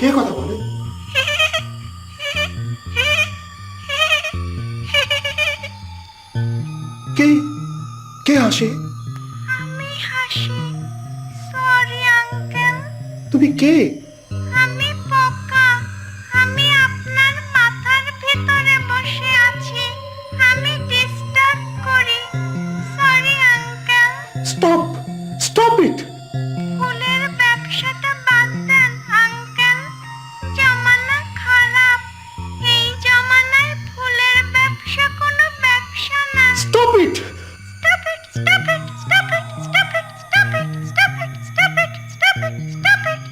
কে কথা বলে? কে কে হাসে? আমি হাসি। Sorry uncle. তুমি কে? আমি পোকা। আমি আপনার মাথার ভিতরে বসে আছি। আমি ডিস্টার্ব করি। Sorry uncle. Stop, stop it. ফুলের ব্যবসাটা বাদ দেন আঙ্কেল। জামানা খারাপ। এই জামানায় ফুলের ব্যবসা কোনো ব্যবসা না। Stop it. Stop it! Stop it! Stop it! Stop it! Stop it! Stop it! Stop it! Stop it! Stop it!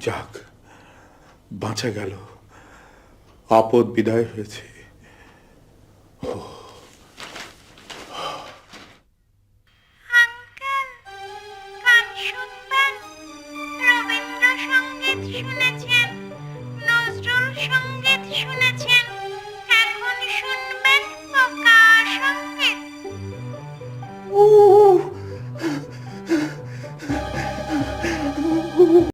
যাক, বাঁচা গেল, আপদ বিদায় হয়েছে। আঙ্কেল, গান শুনবেন? রবীন্দ্রসঙ্গীত শুনেছেন? নজরুল সঙ্গীত শুনেছেন?